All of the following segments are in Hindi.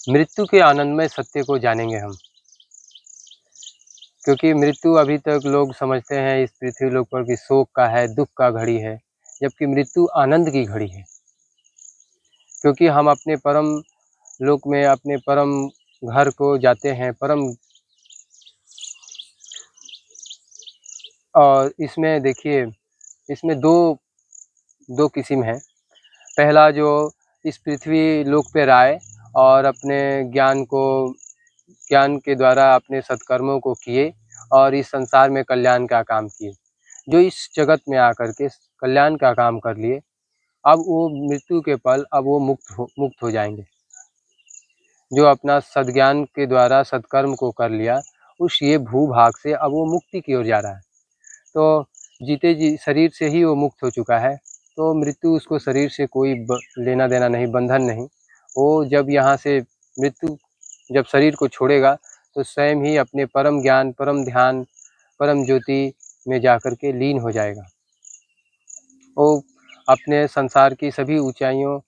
मृत्यु के आनंदमय सत्य को जानेंगे हम, क्योंकि मृत्यु अभी तक लोग समझते हैं इस पृथ्वी लोक पर कि शोक का है, दुःख का घड़ी है, जबकि मृत्यु आनंद की घड़ी है। क्योंकि हम अपने परम लोक में अपने परम घर को जाते हैं, परम। और इसमें देखिए, इसमें दो किस्म हैं। पहला जो इस पृथ्वी लोक पे आए और अपने ज्ञान के द्वारा अपने सत्कर्मों को किए और इस संसार में कल्याण का काम किए। जो इस जगत में आकर के कल्याण का काम कर लिए, अब वो मृत्यु के पल अब वो मुक्त हो जाएंगे। जो अपना सद्ज्ञान के द्वारा सत्कर्म को कर लिया, उस ये भूभाग से अब वो मुक्ति की ओर जा रहा है। तो जीते जी शरीर से ही वो मुक्त हो चुका है, तो मृत्यु उसको शरीर से कोई लेना देना नहीं, बंधन नहीं। वो जब यहाँ से मृत्यु जब शरीर को छोड़ेगा, तो स्वयं ही अपने परम ज्ञान, परम ध्यान, परम ज्योति में जाकर के लीन हो जाएगा। वो अपने संसार की सभी ऊंचाइयों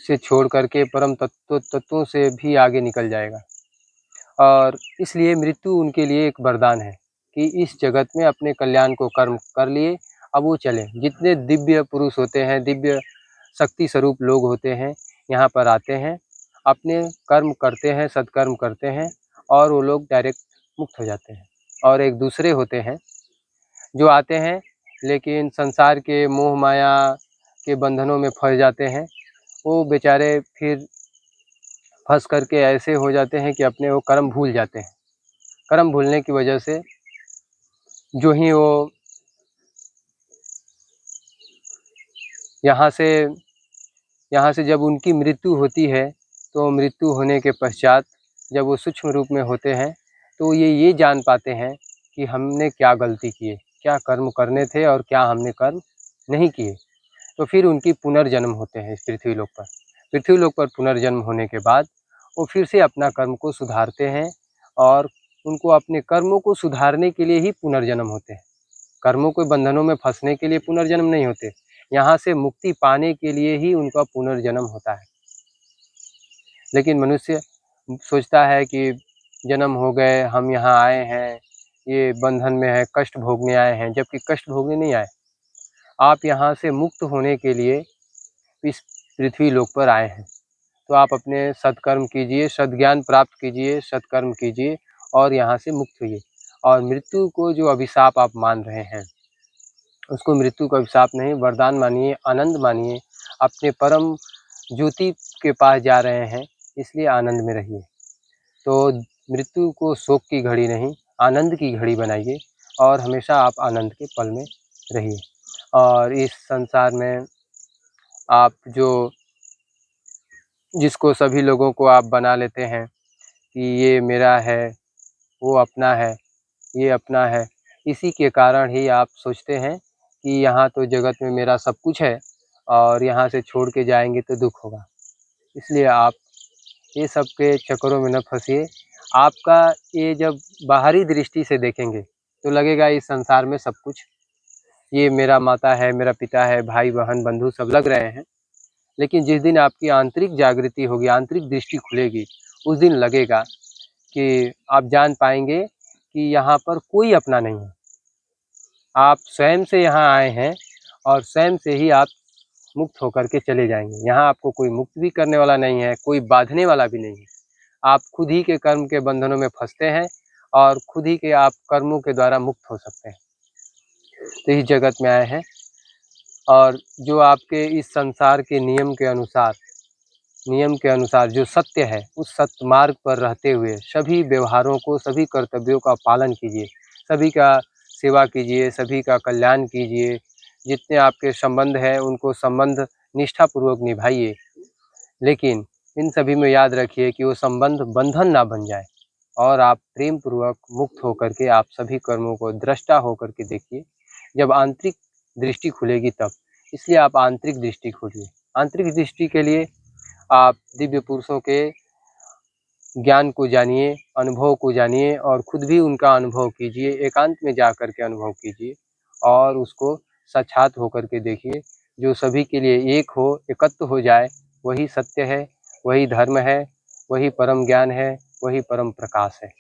से छोड़ करके परम तत्वों से भी आगे निकल जाएगा। और इसलिए मृत्यु उनके लिए एक वरदान है कि इस जगत में अपने कल्याण को कर्म कर लिए, अब वो चले। जितने दिव्य पुरुष होते हैं, दिव्य शक्ति स्वरूप लोग होते हैं, यहाँ पर आते हैं, अपने कर्म करते हैं, सत्कर्म करते हैं, और वो लोग डायरेक्ट मुक्त हो जाते हैं। और एक दूसरे होते हैं जो आते हैं लेकिन संसार के मोह माया के बंधनों में फंस जाते हैं। वो बेचारे फिर फंस करके ऐसे हो जाते हैं कि अपने वो कर्म भूल जाते हैं। कर्म भूलने की वजह से जो ही वो यहाँ से जब उनकी मृत्यु होती है, तो मृत्यु होने के पश्चात जब वो सूक्ष्म रूप में होते हैं, तो ये जान पाते हैं कि हमने क्या गलती की है, क्या कर्म करने थे और क्या हमने कर्म नहीं किए। तो फिर उनकी पुनर्जन्म होते हैं इस पृथ्वी लोक पर। पृथ्वी लोक पर पुनर्जन्म होने के बाद वो फिर से अपना कर्म को सुधारते हैं, और उनको अपने कर्मों को सुधारने के लिए ही पुनर्जन्म होते हैं। कर्मों के बंधनों में फंसने के लिए पुनर्जन्म नहीं होते, यहाँ से मुक्ति पाने के लिए ही उनका पुनर्जन्म होता है। लेकिन मनुष्य सोचता है कि जन्म हो गए, हम यहाँ आए हैं, ये बंधन में है, कष्ट भोगने आए हैं, जबकि कष्ट भोगने नहीं आए। आप यहाँ से मुक्त होने के लिए इस पृथ्वी लोक पर आए हैं। तो आप अपने सत्कर्म कीजिए, सद्ज्ञान प्राप्त कीजिए, सत्कर्म कीजिए और यहाँ से मुक्त होइए। और मृत्यु को जो अभिशाप आप मान रहे हैं, उसको मृत्यु का अभिशाप नहीं, वरदान मानिए, आनंद मानिए। अपने परम ज्योति के पास जा रहे हैं, इसलिए आनंद में रहिए। तो मृत्यु को शोक की घड़ी नहीं, आनंद की घड़ी बनाइए, और हमेशा आप आनंद के पल में रहिए। और इस संसार में आप जिसको सभी लोगों को आप बना लेते हैं कि ये मेरा है, वो अपना है, ये अपना है, इसी के कारण ही आप सोचते हैं कि यहाँ तो जगत में मेरा सब कुछ है और यहाँ से छोड़ के जाएंगे तो दुख होगा। इसलिए आप ये सब के चक्करों में न फंसिए। आपका ये जब बाहरी दृष्टि से देखेंगे तो लगेगा इस संसार में सब कुछ, ये मेरा माता है, मेरा पिता है, भाई बहन बंधु सब लग रहे हैं। लेकिन जिस दिन आपकी आंतरिक जागृति होगी, आंतरिक दृष्टि खुलेगी, उस दिन लगेगा कि आप जान पाएंगे कि यहाँ पर कोई अपना नहीं है। आप स्वयं से यहाँ आए हैं और स्वयं से ही आप मुक्त होकर के चले जाएंगे। यहाँ आपको कोई मुक्त भी करने वाला नहीं है, कोई बांधने वाला भी नहीं है। आप खुद ही के कर्म के बंधनों में फंसते हैं और खुद ही के आप कर्मों के द्वारा मुक्त हो सकते हैं। तो इस जगत में आए हैं, और जो आपके इस संसार के नियम के अनुसार जो सत्य है, उस सत्य मार्ग पर रहते हुए सभी व्यवहारों को, सभी कर्तव्यों का पालन कीजिए, सभी का सेवा कीजिए, सभी का कल्याण कीजिए। जितने आपके संबंध हैं उनको संबंध निष्ठापूर्वक निभाइए, लेकिन इन सभी में याद रखिए कि वो संबंध बंधन ना बन जाए, और आप प्रेम पूर्वक मुक्त होकर के आप सभी कर्मों को दृष्टा होकर के देखिए। जब आंतरिक दृष्टि खुलेगी तब, इसलिए आप आंतरिक दृष्टि खोलिए। आंतरिक दृष्टि के लिए आप दिव्य पुरुषों के ज्ञान को जानिए, अनुभव को जानिए, और खुद भी उनका अनुभव कीजिए, एकांत में जा कर के अनुभव कीजिए और उसको साक्षात होकर के देखिए। जो सभी के लिए एक हो, एकत्व हो जाए, वही सत्य है, वही धर्म है, वही परम ज्ञान है, वही परम प्रकाश है।